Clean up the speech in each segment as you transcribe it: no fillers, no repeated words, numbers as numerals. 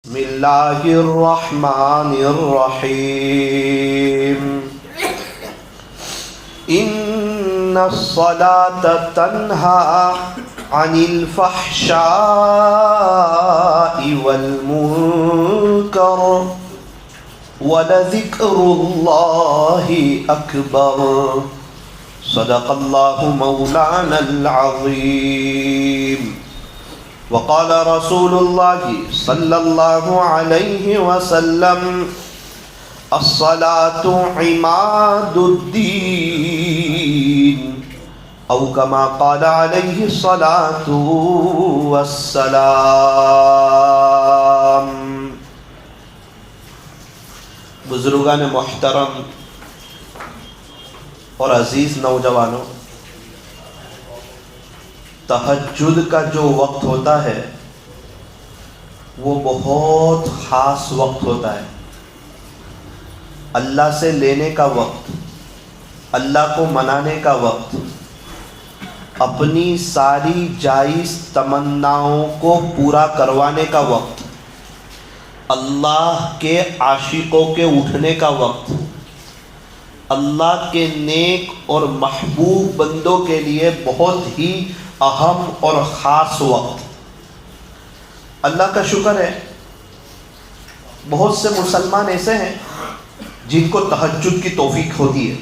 بسم اللہ الرحمن الرحیم ان الصلاة تنہی عن الفحشاء والمنکر ولذکر اللہ اکبر صدق اللہ مولانا العظیم وقال رسول اللہ صلی اللہ علیہ وسلم الصلاة عماد الدین او کما قال علیہ الصلاة والسلام۔ بزرگان محترم اور عزیز نوجوانوں، تہجد کا جو وقت ہوتا ہے وہ بہت خاص وقت ہوتا ہے، اللہ سے لینے کا وقت، اللہ کو منانے کا وقت، اپنی ساری جائز تمناؤں کو پورا کروانے کا وقت، اللہ کے عاشقوں کے اٹھنے کا وقت، اللہ کے نیک اور محبوب بندوں کے لیے بہت ہی اہم اور خاص وقت۔ اللہ کا شکر ہے بہت سے مسلمان ایسے ہیں جن کو تہجد کی توفیق ہوتی ہے،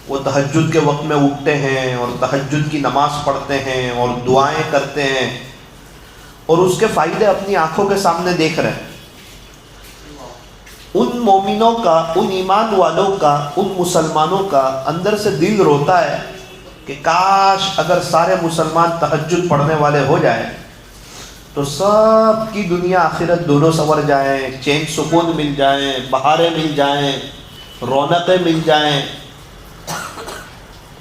وہ تہجد کے وقت میں اٹھتے ہیں اور تہجد کی نماز پڑھتے ہیں اور دعائیں کرتے ہیں اور اس کے فائدے اپنی آنکھوں کے سامنے دیکھ رہے ہیں۔ ان مومنوں کا، ان ایمان والوں کا، ان مسلمانوں کا اندر سے دل روتا ہے کہ کاش اگر سارے مسلمان تہجد پڑھنے والے ہو جائیں تو سب کی دنیا آخرت دونوں سنور جائیں، چین سکون مل جائیں، بہاریں مل جائیں، رونقیں مل جائیں۔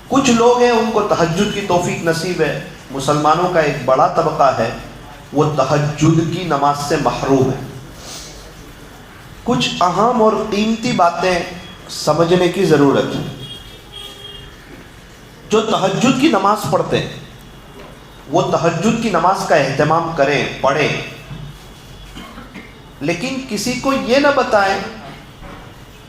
کچھ لوگ ہیں ان کو تہجد کی توفیق نصیب ہے، مسلمانوں کا ایک بڑا طبقہ ہے وہ تہجد کی نماز سے محروم ہے۔ کچھ اہم اور قیمتی باتیں سمجھنے کی ضرورت ہے۔ جو تہجد کی نماز پڑھتے ہیں وہ تہجد کی نماز کا اہتمام کریں، پڑھیں، لیکن کسی کو یہ نہ بتائیں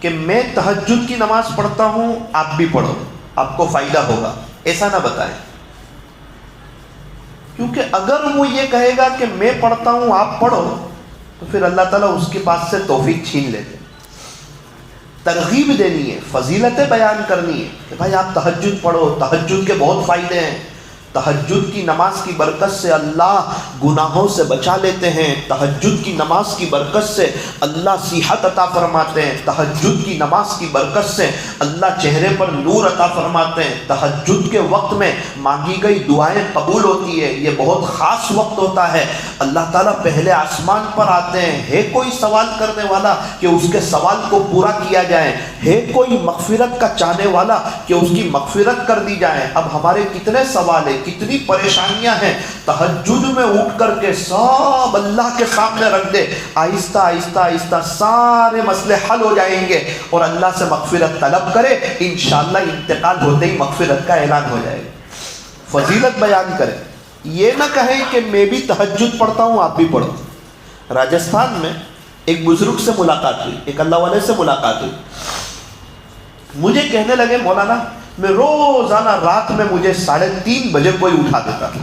کہ میں تہجد کی نماز پڑھتا ہوں آپ بھی پڑھو، آپ کو فائدہ ہوگا، ایسا نہ بتائیں، کیونکہ اگر وہ یہ کہے گا کہ میں پڑھتا ہوں آپ پڑھو تو پھر اللہ تعالیٰ اس کے پاس سے توفیق چھین لیتے۔ ترغیب دینی ہے، فضیلتیں بیان کرنی ہے کہ بھائی آپ تہجد پڑھو، تہجد کے بہت فائدے ہیں، تہجد کی نماز کی برکت سے اللہ گناہوں سے بچا لیتے ہیں، تہجد کی نماز کی برکت سے اللہ صحت عطا فرماتے ہیں، تہجد کی نماز کی برکت سے اللہ چہرے پر نور عطا فرماتے ہیں، تہجد کے وقت میں مانگی گئی دعائیں قبول ہوتی ہے۔ یہ بہت خاص وقت ہوتا ہے، اللہ تعالیٰ پہلے آسمان پر آتے ہیں، ہے کوئی سوال کرنے والا کہ اس کے سوال کو پورا کیا جائے، ہے کوئی مغفرت کا چاہنے والا کہ اس کی مغفرت کر دی جائے۔ اب ہمارے کتنے سوال ہیں، کتنی پریشانیاں ہیں، تہجد میں اٹھ کر کے سب اللہ کے سامنے رکھ دے، آہستہ آہستہ آہستہ سارے مسئلے حل ہو جائیں گے اور اللہ سے مغفرت طلب کرے، انشاءاللہ انتقال ہوتے ہی مغفرت کا اعلان ہو جائے گا۔ فضیلت بیان کرے، یہ نہ کہیں کہ میں بھی تہجد پڑھتا ہوں آپ بھی پڑھو۔ راجستھان میں ایک بزرگ سے ملاقات ہوئی، ایک اللہ والے سے ملاقات ہوئی، مجھے کہنے لگے مولانا میں روزانہ رات میں مجھے 3:30 بجے کوئی اٹھا دیتا تھا،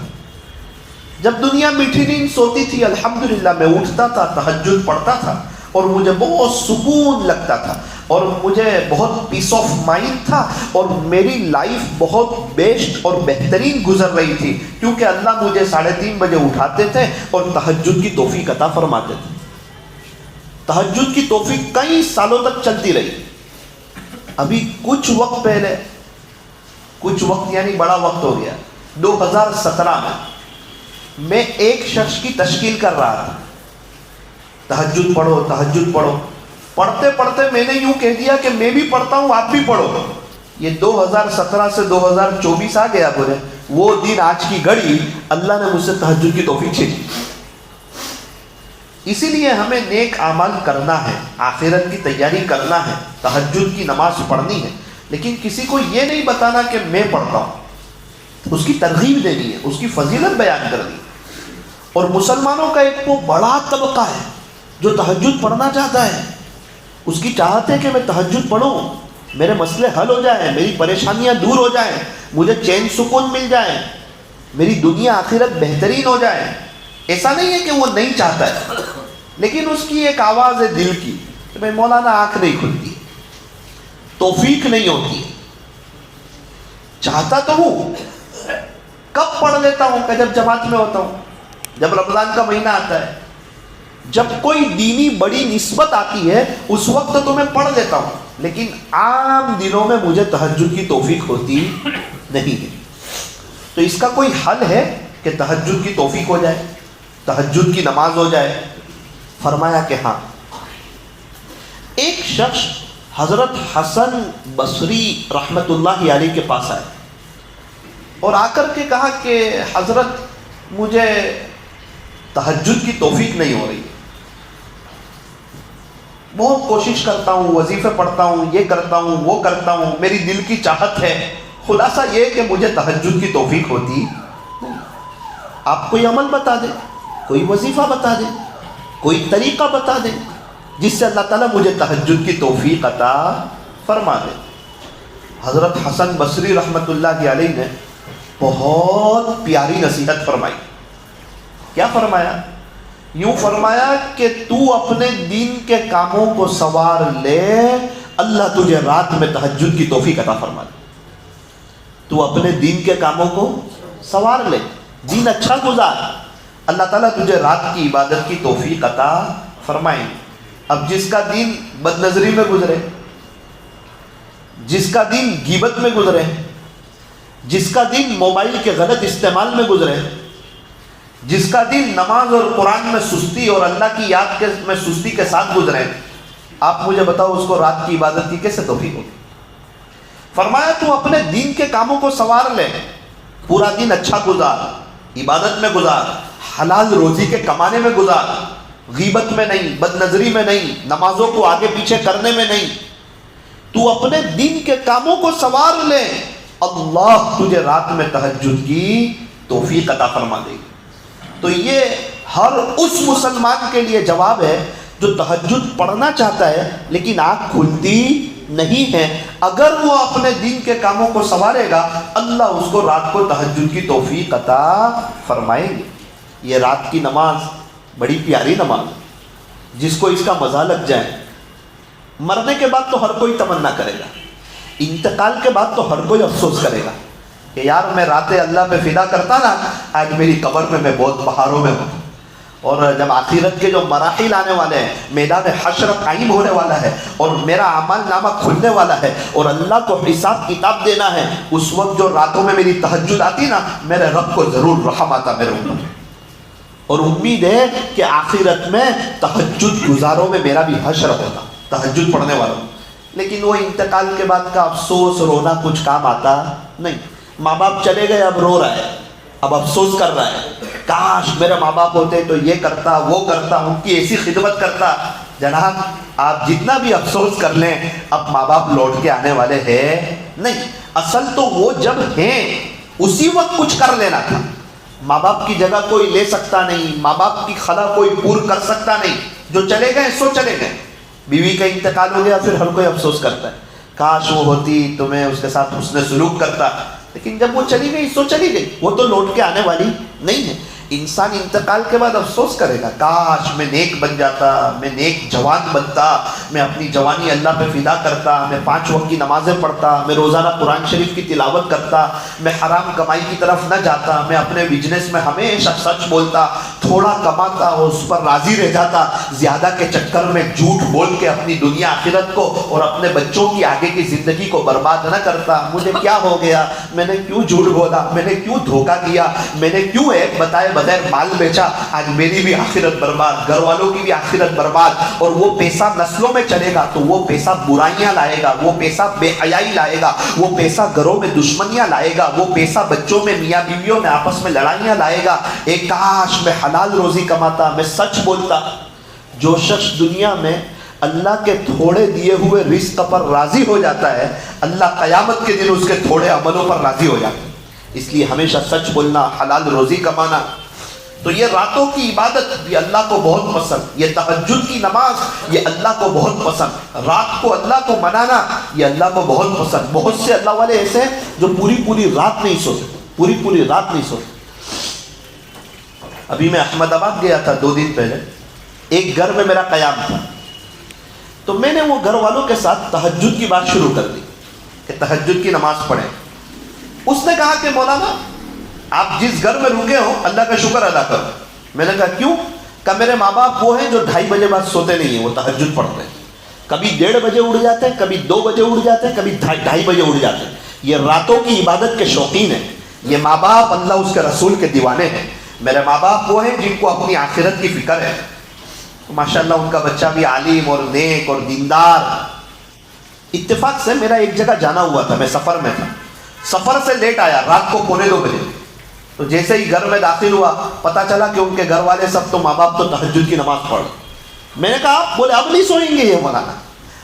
جب دنیا میٹھی نیند سوتی تھی الحمدللہ میں اٹھتا تھا، تہجد پڑھتا تھا اور مجھے بہت سکون لگتا تھا اور مجھے بہت پیس آف مائنڈ تھا اور میری لائف بہت بیسٹ اور بہترین گزر رہی تھی، کیونکہ اللہ مجھے 3:30 بجے اٹھاتے تھے اور تہجد کی توفیق عطا فرماتے تھے۔ تہجد کی توفیق کئی سالوں تک چلتی رہی۔ ابھی کچھ وقت پہلے، کچھ وقت یعنی بڑا وقت ہو گیا، 2017 میں ایک شخص کی تشکیل کر رہا تھا، تہجد پڑھو تہجد پڑھو، پڑھتے پڑھتے میں نے یوں کہہ دیا کہ میں بھی پڑھتا ہوں آپ بھی پڑھو۔ یہ 2017 سے 2024 آ گیا، بولے وہ دن آج کی گھڑی اللہ نے مجھ سے تہجد کی توفیق چھینی۔ اسی لیے ہمیں نیک اعمال کرنا ہے، آخرت کی تیاری کرنا ہے، تہجد کی نماز پڑھنی ہے، لیکن کسی کو یہ نہیں بتانا کہ میں پڑھتا ہوں، اس کی ترغیب دینی ہے، اس کی فضیلت بیان کرنی ہے۔ اور مسلمانوں کا ایک وہ بڑا طبقہ ہے جو تہجد پڑھنا چاہتا ہے، اس کی چاہت ہے کہ میں تہجد پڑھوں، میرے مسئلے حل ہو جائیں، میری پریشانیاں دور ہو جائیں، مجھے چین سکون مل جائے، میری دنیا آخرت بہترین ہو جائے. ایسا نہیں ہے کہ وہ نہیں چاہتا ہے، لیکن اس کی ایک آواز ہے دل کی کہ بھائی مولانا آنکھ نہیں کھلتی، توفیق نہیں ہوتی. چاہتا تو ہوں، کب پڑھ لیتا ہوں کہ جب جماعت میں ہوتا ہوں، جب رمضان کا مہینہ آتا ہے، جب کوئی دینی بڑی نسبت آتی ہے اس وقت تو میں پڑھ لیتا ہوں، لیکن عام دنوں میں مجھے تہجد کی توفیق ہوتی نہیں ہے. تو اس کا کوئی حل ہے کہ تہجد کی توفیق ہو جائے، تہجد کی نماز ہو جائے؟ فرمایا کہ ہاں. ایک شخص حضرت حسن بصری رحمت اللہ علیہ کے پاس آئے اور آ کر کے کہا کہ حضرت مجھے تہجد کی توفیق نہیں ہو رہی، بہت کوشش کرتا ہوں، وظیفے پڑھتا ہوں، یہ کرتا ہوں، وہ کرتا ہوں، میری دل کی چاہت ہے، خلاصہ یہ کہ مجھے تہجد کی توفیق ہوتی نہیں. آپ کوئی عمل بتا دیں، کوئی وظیفہ بتا دیں، کوئی طریقہ بتا دیں جس سے اللہ تعالیٰ مجھے تہجد کی توفیق عطا فرما دے. حضرت حسن بصری رحمت اللہ علیہ نے بہت پیاری نصیحت فرمائی. کیا فرمایا؟ یوں فرمایا کہ تو اپنے دین کے کاموں کو سنوار لے، اللہ تجھے رات میں تہجد کی توفیق عطا فرما دے. تو اپنے دین کے کاموں کو سنوار لے، دین اچھا گزار، اللہ تعالیٰ تجھے رات کی عبادت کی توفیق عطا فرمائیں. اب جس کا دین بد نظری میں گزرے، جس کا دین غیبت میں گزرے، جس کا دین موبائل کے غلط استعمال میں گزرے، جس کا دن نماز اور قرآن میں سستی اور اللہ کی یاد میں سستی کے ساتھ گزرے، آپ مجھے بتاؤ اس کو رات کی عبادت کی کیسے توفیق ہوگی؟ فرمایا تو اپنے دین کے کاموں کو سنوار لے، پورا دن اچھا گزار، عبادت میں گزار، حلال روزی کے کمانے میں گزار، غیبت میں نہیں، بد نظری میں نہیں، نمازوں کو آگے پیچھے کرنے میں نہیں. تو اپنے دین کے کاموں کو سنوار لے، اللہ تجھے رات میں تہجد کی توفیق عطا فرما دے گی. تو یہ ہر اس مسلمان کے لیے جواب ہے جو تہجد پڑھنا چاہتا ہے لیکن آنکھ کھلتی نہیں ہے. اگر وہ اپنے دین کے کاموں کو سنوارے گا، اللہ اس کو رات کو تہجد کی توفیق عطا فرمائیں گے. یہ رات کی نماز بڑی پیاری نماز ہے، جس کو اس کا مزہ لگ جائے. مرنے کے بعد تو ہر کوئی تمنا کرے گا، انتقال کے بعد تو ہر کوئی افسوس کرے گا کہ یار میں راتیں اللہ پہ فدا کرتا نا، آج میری قبر میں بہت بہاروں میں ہوں. اور جب آخرت کے جو مراحل آنے والے ہیں، میدان حشر قائم ہونے والا ہے اور میرا اعمال نامہ کھلنے والا ہے اور اللہ کو حساب کتاب دینا ہے، اس وقت جو راتوں میں میری تہجد آتی نا، میرے رب کو ضرور رحم آتا میرے اوپر. اور امید ہے کہ آخرت میں تہجد گزاروں میں میرا بھی حشر ہوتا، تہجد پڑھنے والوں. لیکن وہ انتقال کے بعد کا افسوس رونا کچھ کام آتا نہیں. ماں باپ چلے گئے، اب رو رہا ہے، اب افسوس کر رہا ہے، کاش میرے ماں باپ ہوتے تو یہ کرتا وہ کرتا، ان کی ایسی خدمت کرتا. جناب آپ جتنا بھی افسوس کر لیں، اب ماں باپ لوٹ کے آنے والے ہیں نہیں. اصل تو وہ جب ہیں اسی وقت کچھ کر لینا تھا. ماں باپ کی جگہ کوئی لے سکتا نہیں، ماں باپ کی خلا کوئی پور کر سکتا نہیں. جو چلے گئے سو چلے گئے. بیوی کا انتقال ہو گیا، پھر ہر کوئی افسوس کرتا ہے، کاش وہ ہوتی تو میں اس کے ساتھ حسن سلوک کرتا. لیکن جب وہ چلی گئی سو چلی گئی، وہ تو لوٹ کے آنے والی نہیں ہے. انسان انتقال کے بعد افسوس کرے گا، کاش میں نیک بن جاتا، میں نیک جوان بنتا، میں اپنی جوانی اللہ پہ فدا کرتا، میں 5 وقت کی نمازیں پڑھتا، میں روزانہ قرآن شریف کی تلاوت کرتا، میں حرام کمائی کی طرف نہ جاتا، میں اپنے بزنس میں ہمیشہ سچ بولتا، تھوڑا کماتا اور اس پر راضی رہ جاتا، زیادہ کے چکر میں جھوٹ بول کے اپنی دنیا آخرت کو اور اپنے بچوں کی آگے کی زندگی کو برباد نہ کرتا. مجھے کیا ہو گیا، میں نے کیوں جھوٹ بولا، میں نے کیوں دھوکہ دیا، میں نے کیوں ایک بتائے بغیر مال بیچا، آج میری بھی آخرت برباد، گھر والوں کی بھی آخرت برباد. اور وہ پیسہ نسلوں میں چلے گا تو وہ پیسہ برائیاں لائے گا، وہ پیسہ بے حیائی لائے گا، وہ پیسہ گھروں میں دشمنیاں لائے گا، وہ پیسہ بچوں میں میاں بیویوں میں آپس میں لڑائیاں لائے گا. ایک کاش میں حلال روزی کماتا، میں سچ بولتا. جو شخص دنیا میں اللہ کے تھوڑے دیے ہوئے رزق پر راضی ہو جاتا ہے، اللہ قیامت کے دن اس کے تھوڑے عملوں پر راضی ہو جاتا ہے. اس لیے ہمیشہ سچ بولنا، حلال روزی کمانا. تو یہ راتوں کی عبادت یہ اللہ کو بہت پسند، یہ تہجد کی نماز یہ اللہ کو بہت پسند، رات کو اللہ کو منانا یہ اللہ کو بہت پسند۔ بہت سے اللہ والے ایسے ہیں جو پوری رات نہیں سوتے، پوری رات نہیں سوتے۔ ابھی میں احمد آباد گیا تھا 2 دن پہلے، ایک گھر میں میرا قیام تھا، تو میں نے وہ گھر والوں کے ساتھ تہجد کی بات شروع کر دی کہ تہجد کی نماز پڑھیں۔ اس نے کہا کہ مولانا آپ جس گھر میں رکے ہو اللہ کا شکر ادا کرو۔ میں نے کہا کیوں؟ کہ میرے ماں باپ وہ ہیں جو 2:30 بجے بعد سوتے نہیں ہیں، وہ تہجد پڑھتے ہیں، کبھی 1:30 بجے اٹھ جاتے ہیں، کبھی 2 بجے اٹھ جاتے ہیں، کبھی 2:30 بجے اٹھ جاتے ہیں۔ یہ راتوں کی عبادت کے شوقین ہیں، یہ ماں باپ اللہ اس کے رسول کے دیوانے ہیں۔ میرے ماں باپ وہ ہیں جن کو اپنی آخرت کی فکر ہے، ماشاءاللہ ان کا بچہ بھی عالم اور نیک اور دیندار۔ اتفاق سے میرا ایک جگہ جانا ہوا تھا، میں سفر میں تھا، سفر سے لیٹ آیا، رات کو 1:45 بجے، تو جیسے ہی گھر میں داخل ہوا پتا چلا کہ ان کے گھر والے سب تو ماں باپ تو تہجد کی نماز پڑھ۔ میں نے کہا بولے اب نہیں سوئیں گے یہ مولانا؟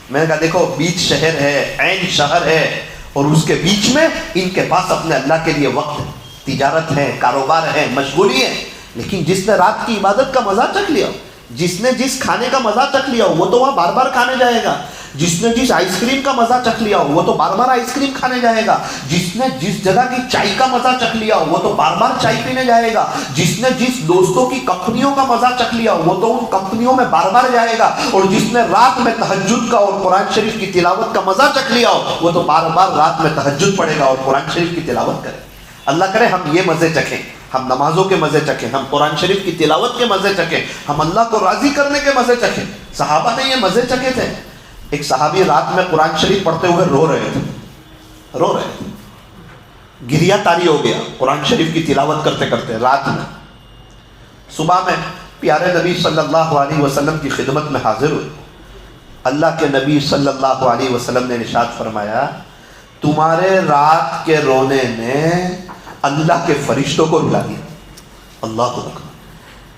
میں نے کہا دیکھو بیچ شہر ہے، عین شہر ہے، اور اس کے بیچ میں ان کے پاس اپنے اللہ کے لیے وقت ہے، تجارت ہے، کاروبار ہے، مشغولی ہے، لیکن جس نے رات کی عبادت کا مزہ چکھ لیا، جس نے جس کھانے کا مزہ چکھ لیا وہ تو وہاں بار بار کھانے جائے گا، جس نے جس آئس کریم کا مزہ چکھ لیا وہ تو بار بار آئس کریم کھانے جائے گا، جس نے جس جگہ کی چائے کا مزہ چکھ لیا وہ تو بار بار چائے پینے جائے گا، جس نے جس دوستوں کی کمپنیوں کا مزہ چکھ لیا وہ تو ان کمپنیوں میں بار بار جائے گا، اور جس نے رات میں تہجد کا اور قرآن شریف کی تلاوت کا مزہ چکھ لیا وہ تو بار بار رات میں تہجد پڑھے گا اور قرآن شریف کی تلاوت کرے۔ اللہ کرے ہم یہ مزے چکھیں، ہم نمازوں کے مزے چکھیں، ہم قرآن شریف کی تلاوت کے مزے چکھیں، ہم اللہ کو راضی کرنے کے مزے چکھیں۔ صحابہ نے یہ مزے چکھے تھے۔ ایک صحابی رات میں قرآن شریف پڑھتے ہوئے رو رہے تھے، گریا طاری ہو گیا قرآن شریف کی تلاوت کرتے کرتے رات میں۔ صبح میں پیارے نبی صلی اللہ علیہ وسلم کی خدمت میں حاضر ہوئے۔ اللہ کے نبی صلی اللہ علیہ وسلم نے ارشاد فرمایا تمہارے رات کے رونے نے اللہ کے فرشتوں کو رلا دیا۔ اللہ اکبر!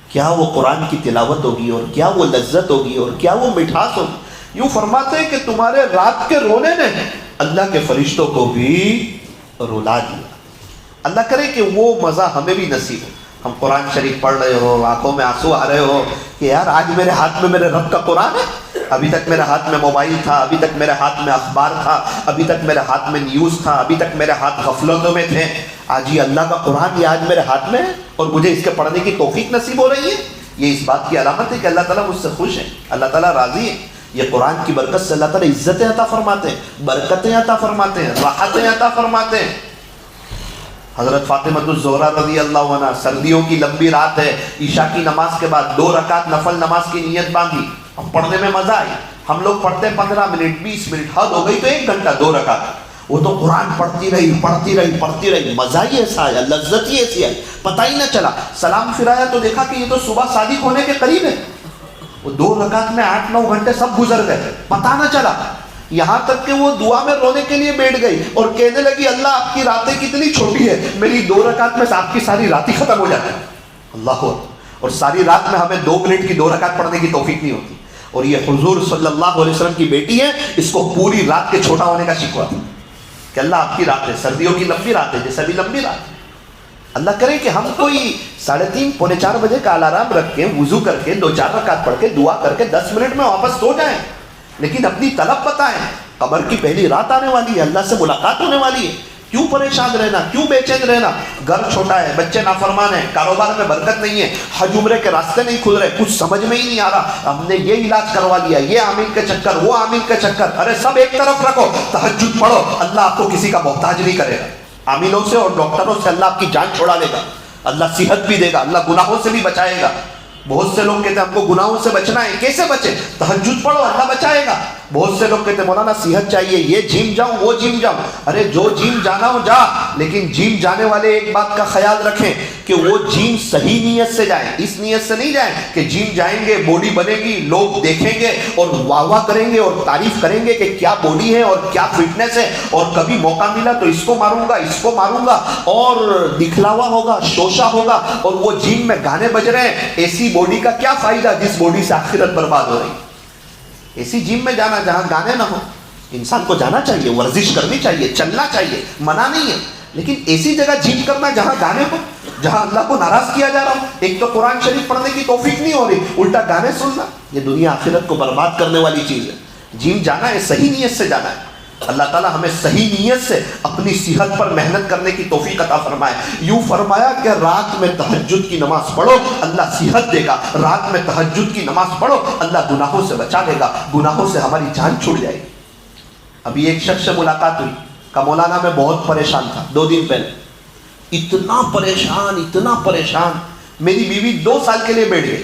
کیا وہ قرآن کی تلاوت ہوگی، اور کیا وہ لذت ہوگی، اور کیا وہ مٹھاس ہوگی۔ یوں فرماتے ہیں کہ تمہارے رات کے رونے نے اللہ کے فرشتوں کو بھی رلا دیا۔ اللہ کرے کہ وہ مزہ ہمیں بھی نصیب ہو۔ ہم قرآن شریف پڑھ رہے ہو، آنکھوں میں آنسو آ رہے ہو کہ یار آج میرے ہاتھ میں میرے رب کا قرآن ہے، ابھی تک میرے ہاتھ میں موبائل تھا، ابھی تک میرے ہاتھ میں اخبار تھا، ابھی تک میرے ہاتھ میں نیوز تھا، ابھی تک میرے ہاتھ غفلتوں میں تھے، آج یہ اللہ کا قرآن یہ آج میرے ہاتھ میں ہے اور مجھے اس کے پڑھنے کی توفیق نصیب ہو رہی ہے۔ یہ اس بات کی علامت ہے کہ اللہ تعالیٰ مجھ سے خوش ہے، اللہ تعالیٰ راضی ہے۔ یہ قرآن کی برکت سے اللہ تعالیٰ عزتیں عطا فرماتے ہیں، برکتیں عطا فرماتے ہیں، راحتیں عطا فرماتے ہیں۔ حضرت فاطمہ الزہرا رضی اللہ عنہ، سردیوں کی لمبی رات ہے، عشاء کی نماز کے بعد 2 رکعت نفل نماز کی نیت باندھی، اب پڑھنے میں مزہ آئی۔ ہم لوگ پڑھتے 15 منٹ 20 منٹ، حد ہو گئی تو 1 گھنٹہ 2 رکعت، وہ تو قرآن پڑھتی رہی، مزہ ہی ایسا آیا، لذت ہی ایسی آئی، پتہ ہی نہ چلا۔ سلام پھرایا تو دیکھا کہ یہ تو صبح صادق ہونے کے قریب ہے، وہ 2 رکعت میں 8-9 گھنٹے سب گزر گئے، پتہ نہ چلا۔ یہاں تک کہ وہ دعا میں رونے کے لیے بیٹھ گئی اور کہنے لگی اللہ آپ کی راتیں کتنی چھوٹی ہے، میری 2 رکعت میں آپ کی ساری رات ہی ختم ہو جاتی ہے۔ اللہ اور ساری رات میں ہمیں 2 منٹ کی 2 رکعت پڑھنے کی توفیق نہیں ہوتی، اور یہ حضور صلی اللہ علیہ وسلم کی بیٹی ہے، اس کو پوری رات کے چھوٹا ہونے کا شکوہ تھا کہ اللہ آپ کی رات ہے، سردیوں کی لمبی رات ہے جیسے ابھی لمبی رات ہے۔ اللہ کرے کہ ہم کوئی 3:30 پونے 4 بجے کا الارم رکھ کے وضو کر کے 2-4 رکعت پڑھ کے دعا کر کے 10 منٹ میں واپس سو جائیں، لیکن اپنی طلب بتائیں۔ قبر کی پہلی رات آنے والی ہے، اللہ سے ملاقات ہونے والی ہے، کیوں پریشان رہنا، کیوں بے چین رہنا؟ گھر چھوٹا ہے، بچے نافرمان ہیں، کاروبار میں برکت نہیں ہے، حج عمرے کے راستے نہیں کھل رہے، کچھ سمجھ میں ہی نہیں آ رہا، ہم نے یہ علاج کروا لیا، یہ عامل کے چکر، وہ عامل کے چکر، ارے سب ایک طرف رکھو، تہجد پڑھو، اللہ آپ کو کسی کا محتاج نہیں کرے گا۔ عاملوں سے اور ڈاکٹروں سے اللہ آپ کی جان چھوڑا لے گا، اللہ صحت بھی دے گا، اللہ گناہوں سے بھی بچائے گا۔ بہت سے لوگ کہتے ہیں ہم کو گناہوں سے بچنا ہے، کیسے بچے؟ تہجد پڑھو، اللہ بچائے گا۔ بہت سے لوگ کہتے ہیں مولانا صحت چاہیے، یہ جم جاؤں وہ جم جاؤں، ارے جو جم جانا ہو جا، لیکن جم جانے والے ایک بات کا خیال رکھیں کہ وہ جم صحیح نیت سے جائیں، اس نیت سے نہیں جائیں کہ جم جائیں گے باڈی بنے گی، لوگ دیکھیں گے اور واہ واہ کریں گے اور تعریف کریں گے کہ کیا باڈی ہے اور کیا فٹنس ہے، اور کبھی موقع ملا تو اس کو ماروں گا اس کو ماروں گا، اور دکھلاوا ہوگا، شوشہ ہوگا، اور وہ جم میں گانے بج رہے ہیں۔ ایسی باڈی کا کیا فائدہ جس باڈی سے آخرت برباد ہو رہی؟ ایسی جم میں جانا جہاں گانے نہ ہو، انسان کو جانا چاہیے، ورزش کرنی چاہیے، چلنا چاہیے، منع نہیں ہے، لیکن ایسی جگہ جم کرنا جہاں گانے ہو، جہاں اللہ کو ناراض کیا جا رہا ہوں. ایک تو قرآن شریف پڑھنے کی توفیق نہیں ہو رہی, الٹا گانے سننا. یہ دنیا آخرت کو برباد کرنے والی چیز ہے. جیم جانا ہے, صحیح نیت سے جانا ہے. اللہ تعالیٰ ہمیں صحیح نیت سے اپنی صحت پر محنت کرنے کی توفیق عطا فرمائے. یوں فرمایا کہ رات میں تہجد کی نماز پڑھو, اللہ صحت دے گا. رات میں تہجد کی نماز پڑھو, اللہ گناہوں سے بچا لے گا. گناہوں سے ہماری جان چھوٹ جائے گی. ابھی ایک شخص سے ملاقات ہوئی, کہ مولانا میں بہت پریشان تھا 2 دن پہلے. اتنا پریشان. میری بیوی 2 سال کے لیے بیٹھ گئی.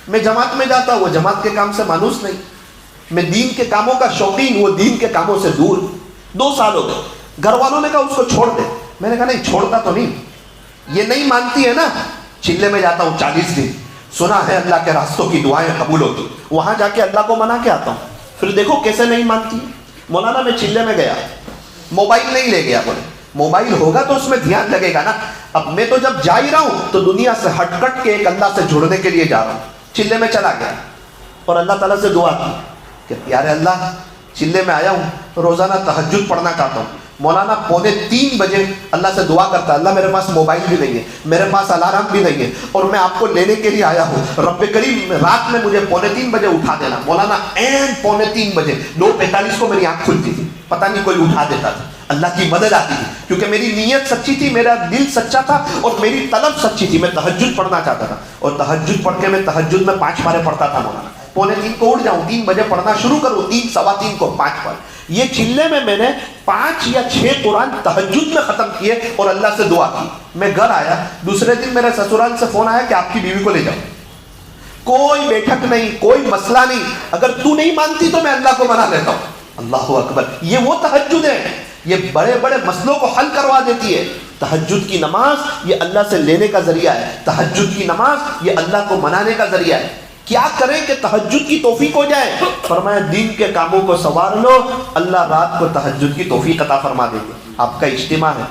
میں جماعت میں جاتا ہوں, وہ جماعت کے کام سے مانوس نہیں. میں دین کے کاموں کا شوقین, وہ دین کے کاموں سے دور. 2 سال ہو گئے. گھر والوں نے کہا اس کو چھوڑ دے. میں نے کہا نہیں, چھوڑتا تو نہیں. یہ نہیں مانتی ہے نا. چلے میں جاتا ہوں 40 دن. سنا ہے اللہ کے راستوں کی دعائیں قبول ہوتی. وہاں جا کے اللہ کو منا کے آتا ہوں. پھر دیکھو کیسے نہیں مانتی. مولانا میں چلے میں گیا, موبائل نہیں لے گیا. بولے موبائل ہوگا تو اس میں دھیان لگے گا نا. اب میں تو جب جا ہی رہا ہوں تو دنیا سے ہٹ کٹ کے ایک اللہ سے جڑنے کے لیے جا رہا ہوں. چلے میں چلا گیا اور اللہ تعالیٰ سے دعا کی کہ پیارے اللہ, چلے میں آیا ہوں, روزانہ تہجد پڑھنا چاہتا ہوں. مولانا 2:45 بجے اللہ سے دعا کرتا, اللہ میرے پاس موبائل بھی نہیں ہے, میرے پاس الارم بھی نہیں ہے, اور میں آپ کو لینے کے لیے آیا ہوں. رب کریم رات میں مجھے 2:45 بجے اٹھا دینا. مولانا این 2:45 بجے 2:45 کو میری آنکھ کھلتی تھی, پتہ نہیں کوئی اٹھا دیتا تھا. اللہ کی مدد آتی تھی, کیونکہ میری نیت سچی تھی, میرا دل سچا تھا, اور میری طلب سچی تھی. میں تہجد پڑھنا چاہتا تھا, اور تہجد پڑھ کے میں تہجد میں 5 پارے پڑھتا تھا. مولانا 2:45 کو اٹھ جاؤں, 3 بجے پڑھنا شروع کروں, 3 سوا 3 کو 5 پارے. یہ چلے میں نے 5 یا 6 قرآن تہجد میں ختم کیے اور اللہ سے دعا کی. میں گھر آیا, دوسرے دن میرے سسرال سے فون آیا کہ آپ کی بیوی کو لے جاؤ. کوئی بیٹھک نہیں, کوئی مسئلہ نہیں. اگر تو نہیں مانتی تو میں اللہ کو منا لیتا ہوں. اللہ اکبر. یہ وہ تہجد ہے, یہ بڑے بڑے مسئلوں کو حل کروا دیتی ہے. تہجد کی نماز یہ اللہ سے لینے کا ذریعہ ہے. تہجد کی نماز یہ اللہ کو منانے کا ذریعہ ہے. کیا کریں کہ تہجد کی توفیق ہو جائے؟ فرمایا دین کے کاموں کو سنوار لو, اللہ رات کو تہجد کی توفیق عطا فرما دے گے. آپ کا اجتماع ہے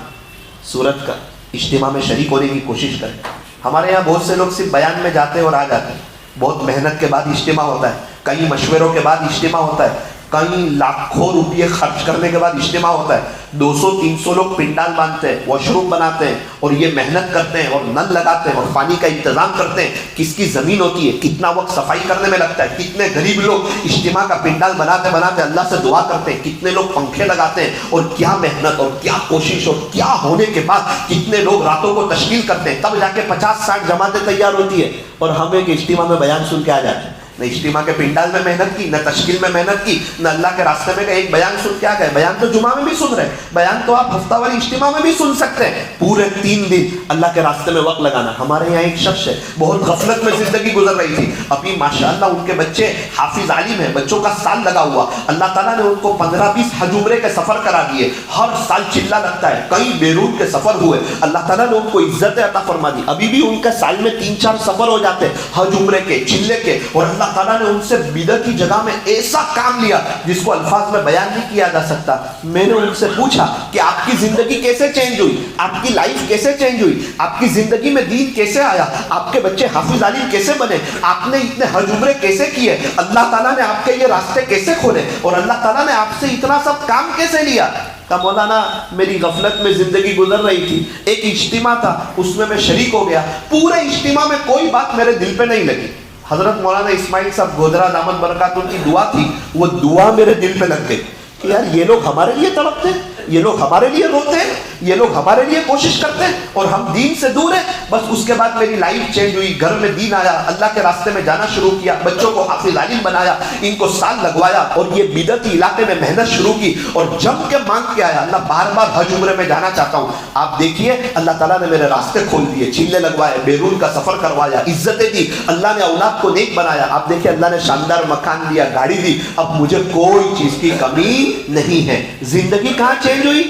سورت کا, اجتماع میں شریک ہونے کی کوشش کریں. ہمارے یہاں بہت سے لوگ صرف بیان میں جاتے اور آ جاتے ہیں. بہت محنت کے بعد اجتماع ہوتا ہے, کئی مشوروں کے بعد اجتماع ہوتا ہے, کئی لاکھوں روپئے خرچ کرنے کے بعد اجتماع ہوتا ہے. 200-300 لوگ پنڈال باندھتے ہیں, واش روم بناتے ہیں, اور یہ محنت کرتے ہیں, اور نل لگاتے ہیں, اور پانی کا انتظام کرتے ہیں. کس کی زمین ہوتی ہے, کتنا وقت صفائی کرنے میں لگتا ہے. کتنے غریب لوگ اجتماع کا پنڈال بناتے بناتے اللہ سے دعا کرتے ہیں. کتنے لوگ پنکھے لگاتے ہیں, اور کیا محنت اور کیا کوشش, اور کیا ہونے کے بعد کتنے لوگ راتوں کو تشکیل کرتے ہیں. تب جا کے 50-60 جماعتیں تیار ہوتی ہے, اور ہم ایک اجتماع میں بیان سن کے آ جاتے ہیں. نہ اجتماع کے پنڈال میں محنت کی, نہ تشکیل میں محنت کی, نہ اللہ کے راستے میں ایک بیان سن کے آ گئے. بیان تو جمعہ میں بھی سن رہے, بیان تو آپ ہفتہ واری اجتماع میں بھی سن سکتے ہیں. پورے 3 دن اللہ کے راستے میں وقت لگانا. ہمارے یہاں ایک شخص ہے, بہت غفلت میں زندگی گزر رہی تھی. ابھی ماشاءاللہ ان کے بچے حافظ عالم ہیں, بچوں کا سال لگا ہوا. اللہ تعالیٰ نے ان کو 15-20 حج عمرے کے سفر کرا دیے. ہر سال چلا لگتا ہے, کئی بیرون کے سفر ہوئے. اللہ تعالیٰ نے ان کو عزت عطا فرما دی. ابھی بھی ان کا سال میں 3-4 سفر ہو جاتے ہیں, حج عمرے کے, چلے کے. اور اللہ تعالیٰ نے ان سے بدعت کی جگہ میں ایسا کام لیا جس کو الفاظ میں بیان نہیں کیا جا سکتا. میں نے ان سے پوچھا کہ آپ کی زندگی کیسے چینج ہوئی, آپ کی لائف کیسے چینج ہوئی, آپ کی زندگی میں دین کیسے آیا, آپ کے بچے حافظ عالم کیسے بنے, آپ نے اتنے حج عمرے کیسے کیے, اللہ تعالیٰ نے آپ کے یہ راستے کیسے کھولے, اور اللہ تعالیٰ نے آپ سے اتنا سب کام کیسے لیا. کہ مولانا میری غفلت میں زندگی گزر رہی تھی, ایک اجتماع تھا اس میں شریک ہو گیا. پورے اجتماع میں کوئی بات میرے دل پہ نہیں لگی. حضرت مولانا اسماعیل صاحب گودرا دامت برکات ان کی دعا تھی, وہ دعا میرے دل پہ لگ گئی کہ یار یہ لوگ ہمارے لیے تڑپتے ہیں, یہ لوگ ہمارے لیے روتے ہیں, یہ لوگ ہمارے لیے کوشش کرتے ہیں, اور ہم دین سے دور ہیں. بس اس کے بعد میری لائف چینج ہوئی, گھر میں دین آیا, اللہ کے راستے میں جانا شروع کیا, بچوں کو حافظ عالم بنایا, ان کو سال لگوایا, اور یہ بدعتی علاقے میں محنت شروع کی, اور جم کے مانگ کے آیا اللہ بار بار حج عمرے میں جانا چاہتا ہوں. آپ دیکھیے اللہ تعالیٰ نے میرے راستے کھول دیے, چلے لگوائے, بیرون کا سفر کروایا, عزتیں دی, اللہ نے اولاد کو نیک بنایا. آپ دیکھیے اللہ نے شاندار مکان دیا, گاڑی دی. اب مجھے کوئی چیز کی کمی نہیں ہے. زندگی کہاں چینج ہوئی؟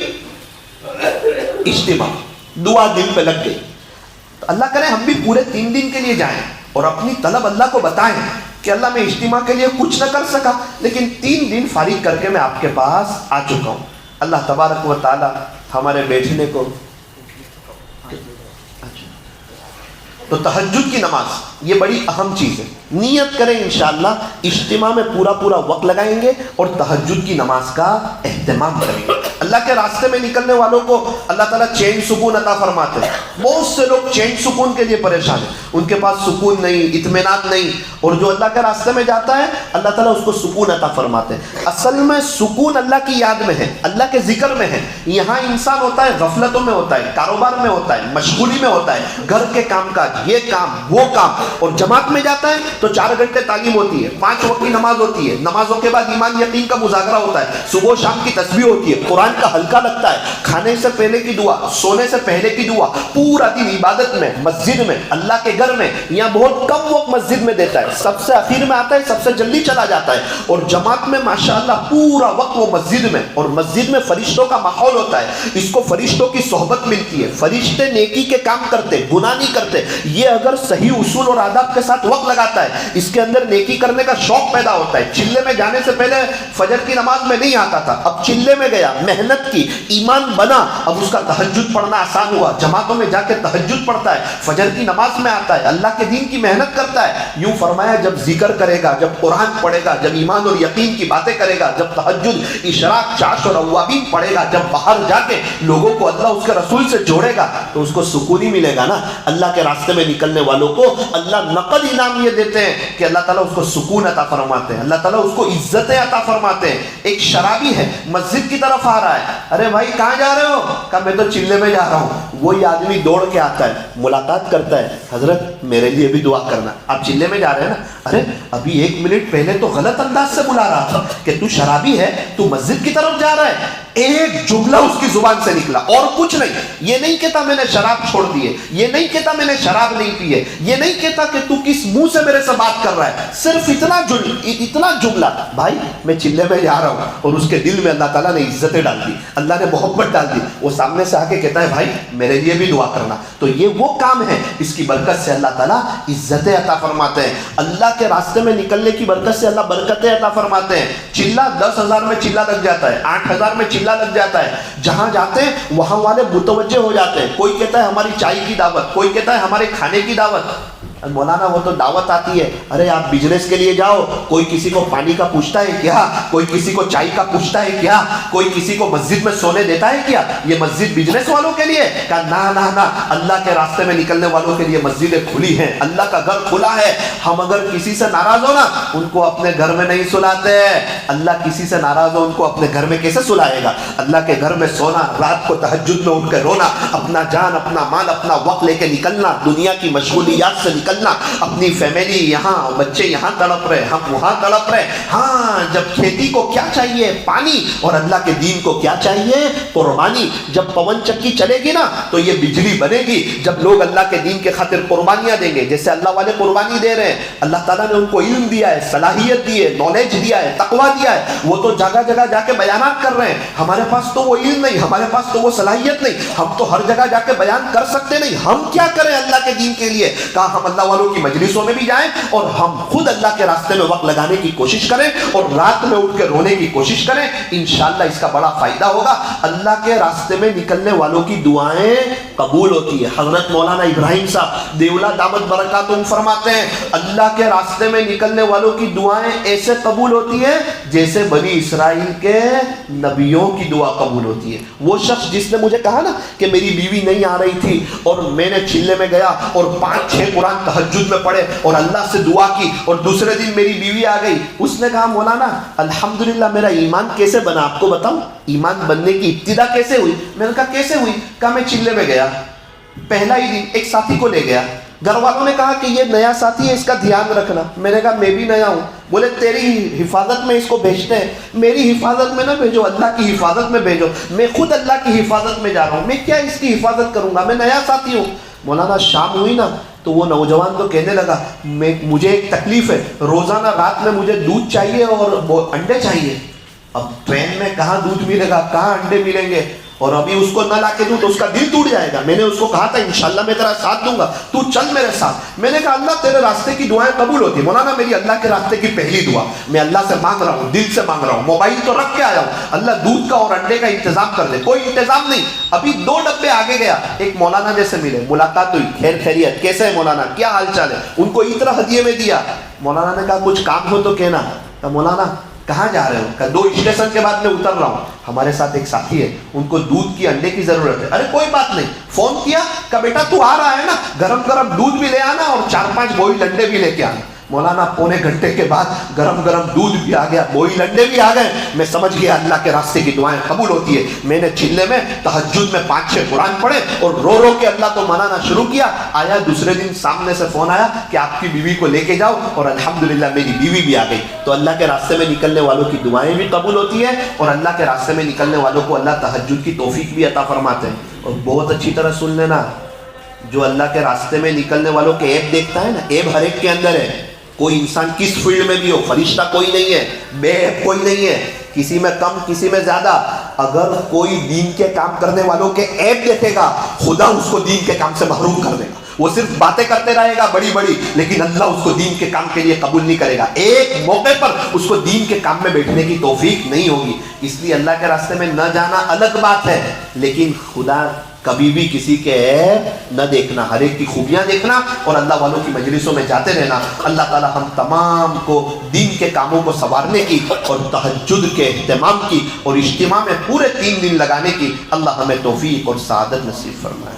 اجتماع, دعا دل پہ لگ گئی. اللہ کرے ہم بھی پورے 3 دن کے لیے جائیں اور اپنی طلب اللہ کو بتائیں کہ اللہ میں اجتماع کے لیے کچھ نہ کر سکا, لیکن 3 دن فارغ کر کے میں آپ کے پاس آ چکا ہوں. اللہ تبارک و تعالی ہمارے بیٹھنے کو. تو تہجد کی نماز یہ بڑی اہم چیز ہے. نیت کریں انشاءاللہ اجتماع میں پورا وقت لگائیں گے اور تہجد کی نماز کا اہتمام کریں گے. اللہ کے راستے میں نکلنے والوں کو اللہ تعالیٰ چین سکون عطا فرماتے ہیں. بہت سے لوگ چین سکون کے لیے پریشان ہیں, ان کے پاس سکون نہیں, اطمینان نہیں, اور جو اللہ کے راستے میں جاتا ہے اللہ تعالیٰ اس کو سکون عطا فرماتے ہیں. اصل میں سکون اللہ کی یاد میں ہے, اللہ کے ذکر میں ہے. یہاں انسان ہوتا ہے غفلتوں میں ہوتا ہے, کاروبار میں ہوتا ہے, مشغولی میں ہوتا ہے, گھر کے کام کاج, یہ کام وہ کام, اور جماعت میں جاتا ہے تو 4 گھنٹے تعلیم ہوتی ہے, 5 وقت کی نماز ہوتی ہے, نمازوں کے بعد ایمان یقین کا مذاکرہ ہوتا ہے, صبح و شام کی تسبیح ہوتی ہے, قرآن کا حلقہ لگتا ہے, کھانے سے پہلے کی دعا, سونے سے پہلے کی دعا, پورا دن عبادت میں, مسجد میں, اللہ کے گھر میں. یہاں بہت کم وقت مسجد میں دیتا ہے, سب سے اخیر میں آتا ہے, سب سے جلدی چلا جاتا ہے. اور جماعت میں ماشاءاللہ پورا وقت وہ مسجد میں, اور مسجد میں فرشتوں کا ماحول ہوتا ہے, اس کو فرشتوں کی صحبت ملتی ہے, فرشتے نیکی کے کام کرتے, گناہ نہیں کرتے. یہ اگر صحیح اصول اور آداب کے ساتھ وقت لگاتا ہے, اس کے اندر نیکی کرنے کا شوق پیدا ہوتا ہے. چلے میں جانے سے پہلے فجر کی نماز میں نہیں آتا تھا, اب چلے میں گیا, محنت کی, ایمان بنا, اب اس کا تہجد پڑھنا آسان ہوا, جماعتوں میں جا کے تہجد پڑھتا ہے, فجر کی نماز میں آتا ہے, اللہ کے دین کی محنت کرتا ہے. یوں فرمایا جب ذکر کرے گا, جب قرآن پڑھے گا, جب ایمان اور یقین کی باتیں کرے گا, جب تہجد, اشراق, چاش اور اوابین پڑھے گا, جب باہر جا کے لوگوں کو اللہ اس کے رسول سے جوڑے گا, تو اس کو سکون ہی ملے گا نا. اللہ کے راستے میں نکلنے والوں کو اللہ نقد انعام یہ دیتے ہیں کہ اللہ تعالیٰ اس کو سکون عطا فرماتے ہیں, اللہ تعالیٰ اس کو عزتیں عطا فرماتے ہیں. ایک شرابی ہے, مسجد کی طرف آ رہا ہے, ارے بھائی کہاں جا رہے ہو؟ کہا میں تو چلے میں جا رہا ہوں. وہی آدمی دوڑ کے آتا ہے, ملاقات کرتا ہے, حضرت میرے لیے بھی دعا کرنا. آپ چلے میں جا رہے ہیں نا؟ ارے ابھی 1 منٹ پہلے تو غلط انداز سے بلا رہا تھا کہ تو شرابی ہے, تو مسجد کی طرف جا رہا ہے. ایک جملہ اس کی زبان سے نکلا اور کچھ نہیں. یہ نہیں کہتا میں نے شراب چھوڑ دی ہے, یہ نہیں کہتا میں نے شراب نہیں پی ہے, یہ نہیں کہتا کہ تو کس منہ سے میرے سے بات کر رہا ہے. صرف اتنا جملہ, بھائی میں چلے میں جا رہا ہوں, اور اس کے دل میں اللہ تعالیٰ نے عزتیں ڈال دی, اللہ نے محبت ڈال دی. وہ سامنے سے آ کے کہتا ہے بھائی میرے لیے بھی دعا کرنا. تو یہ وہ کام ہے, اس کی برکت سے اللہ تعالیٰ عزتیں عطا فرماتے ہیں. اللہ کے راستے میں نکلنے کی برکت سے اللہ برکتیں عطا فرماتے ہیں. چلہ 10,000 میں چلہ لگ جاتا ہے, 8,000 میں چلہ لگ جاتا ہے. جہاں جاتے ہیں وہاں والے متوجہ ہو جاتے ہیں. کوئی کہتا ہے ہماری چائے کی دعوت, کوئی کہتا ہے ہمارے کھانے کی دعوت. مولانا وہ تو دعوت آتی ہے, ارے آپ بزنس کے لیے جاؤ, کوئی کسی کو پانی کا پوچھتا ہے کیا, کوئی کسی کو چائے کا پوچھتا ہے کیا, کوئی کسی کو مسجد میں سونے دیتا ہے کیا؟ یہ مسجد بزنس والوں کے لیے. کہا نا, اللہ کے راستے میں نکلنے والوں کے لیے مسجدیں کھلی ہیں, اللہ کا گھر کھلا ہے. ہم اگر کسی سے ناراض ہو نا, ان کو اپنے گھر میں نہیں سلاتے. اللہ کسی سے ناراض ہو ان کو اپنے گھر میں کیسے سلائے گا؟ اللہ کے گھر میں سونا, رات کو تہجد میں اٹھ کے رونا, اپنا جان, اپنا مال, اپنا وقت لے کے نکلنا, دنیا کی مشغولیات سے نکلنا, اپنی فیملی یہاں, بچے یہاں تڑپ رہے, ہم وہاں تڑپ رہے. ہاں, جب کھیتی کو کیا چاہیے؟ پانی. اور اللہ کے دین کو کیا چاہیے؟ قربانی. جب پون چکی چلے گی نا تو یہ بجلی بنے گی. جب لوگ اللہ کے دین کے خاطر قربانیاں دیں گے, جیسے اللہ والے قربانی دے رہے ہیں, اللہ تعالیٰ نے ان کو علم دیا ہے, صلاحیت دی ہے, نالج دیا ہے, تقویٰ دیا ہے, وہ تو جگہ جگہ جا کے بیانات کر رہے ہیں. ہمارے پاس تو وہ علم نہیں, ہمارے پاس تو وہ صلاحیت نہیں, ہم تو ہر جگہ جا کے بیان کر سکتے نہیں. ہم کیا کریں اللہ کے دین کے لیے؟ کہا ہم اللہ والوں کی مجلسوں میں بھی جائیں اور ہم خود اللہ کے راستے میں وقت لگانے کی کوشش کریں, اور رات میں اٹھ کے رونے کی کوشش کریں. انشاءاللہ اس کا بڑا فائدہ ہوگا. اللہ کے راستے میں نکلنے والوں کی دعائیں قبول ہوتی ہے. حضرت مولانا ابراہیم صاحب دیولا دامت برکاتہم فرماتے ہیں, اللہ کے راستے میں نکلنے والوں کی دعائیں ایسے قبول ہوتی ہے جیسے بنی اسرائیل کے نبیوں کی دعا قبول ہوتی ہے. وہ شخص جس نے مجھے کہا نا کہ میری بیوی نہیں آ رہی تھی اور میں نے چلے میں گیا اور 5-6 قرآن تہجد میں پڑھے اور اللہ سے دعا کی, اور دوسرے دن میری بیوی آ گئی. اس نے کہا مولانا الحمدللہ میرا ایمان کیسے بنا, آپ کو بتاؤں ایمان بننے کی ابتدا کیسے ہوئی؟ میں نے کہا کیسے ہوئی؟ کہا میں چلے میں گیا, پہلا ہی دن ایک ساتھی کو لے گیا, گھر والوں نے کہا کہ یہ نیا ساتھی ہے, اس کا دھیان رکھنا. میں نے کہا میں بھی نیا ہوں. بولے تیری حفاظت میں اس کو بھیجتے ہیں. میری حفاظت میں نہ بھیجو, اللہ کی حفاظت میں بھیجو. میں خود اللہ کی حفاظت میں جا رہا ہوں, میں کیا اس کی حفاظت کروں گا, میں نیا ساتھی ہوں. مولانا شام ہوئی نا تو وہ نوجوان تو کہنے لگا مجھے ایک تکلیف ہے, روزانہ رات میں مجھے دودھ چاہیے اور انڈے چاہیے. اب ٹرین میں کہاں دودھ ملے گا, کہاں انڈے ملیں گے؟ اور ابھی اس کو نہ لا کے دوں تو اس کا دل ٹوٹ جائے گا. میں نے اس کو کہا تھا انشاءاللہ میں تیرا ساتھ دوں گا, تو چل میرے ساتھ. میں نے کہا اللہ تیرے راستے کی دعائیں قبول ہوتی. مولانا میری اللہ کے راستے کی پہلی دعا, میں اللہ سے مانگ رہا ہوں, دل سے مانگ رہا ہوں, موبائل تو رکھ کے آیا ہوں, اللہ دودھ کا اور انڈے کا انتظام کر دے. کوئی انتظام نہیں. ابھی 2 ڈبے آگے گیا, ایک مولانا جیسے ملے, ملاقات ہوئی, خیر خیریت, کیسے ہے مولانا, کیا حال چال ہے, ان کو اتنا ہدیے میں دیا. مولانا نے کہا کچھ کام ہو تو کہنا. کہا مولانا کہاں جا رہے ہو؟ کہا 2 اسٹیشن کے بعد میں اتر رہا ہوں, ہمارے ساتھ ایک ساتھی ہے, ان کو دودھ کی انڈے کی ضرورت ہے. ارے کوئی بات نہیں. فون کیا, کہا بیٹا تو آ رہا ہے نا, گرم گرم دودھ بھی لے آنا اور 4-5 بوئل انڈے بھی لے کے آنا. مولانا پونے گھنٹے کے بعد گرم گرم دودھ بھی آ گیا, بوئل انڈے بھی آ گئے. میں سمجھ گیا اللہ کے راستے کی دعائیں قبول ہوتی ہے. میں نے چلے میں تہجد میں 5-6 قرآن پڑھے اور رو رو کے اللہ کو منانا شروع کیا. آیا دوسرے دن سامنے سے فون آیا کہ آپ کی بیوی کو لے کے جاؤ, اور الحمدللہ میری بیوی بھی آ گئی. تو اللہ کے راستے میں نکلنے والوں کی دعائیں بھی قبول ہوتی ہیں, اور اللہ کے راستے میں نکلنے والوں کو اللہ تہجد کی توفیق بھی عطا فرماتے ہیں. اور بہت اچھی طرح سن لینا, جو اللہ کے راستے میں نکلنے والوں کے عیب دیکھتا ہے نا, عیب ہر ایک کے اندر ہے. کوئی انسان کس فیلڈ میں بھی ہو, فرشتہ کوئی نہیں ہے, بے عیب کوئی نہیں ہے, کسی میں کم کسی میں زیادہ. اگر کوئی دین کے کام کرنے والوں کے عیب دیکھے گا, خدا اس کو دین کے کام سے محروم کر دے گا. وہ صرف باتیں کرتے رہے گا بڑی بڑی, لیکن اللہ اس کو دین کے کام کے لیے قبول نہیں کرے گا. ایک موقع پر اس کو دین کے کام میں بیٹھنے کی توفیق نہیں ہوگی. اس لیے اللہ کے راستے میں نہ جانا الگ بات ہے, لیکن خدا کبھی بھی کسی کے عیب نہ دیکھنا, ہر ایک کی خوبیاں دیکھنا اور اللہ والوں کی مجلسوں میں جاتے رہنا. اللہ تعالی ہم تمام کو دین کے کاموں کو سنوارنے کی اور تہجد کے اہتمام کی اور اجتماع میں پورے 3 دن لگانے کی اللہ ہمیں توفیق اور سعادت نصیب فرمائے.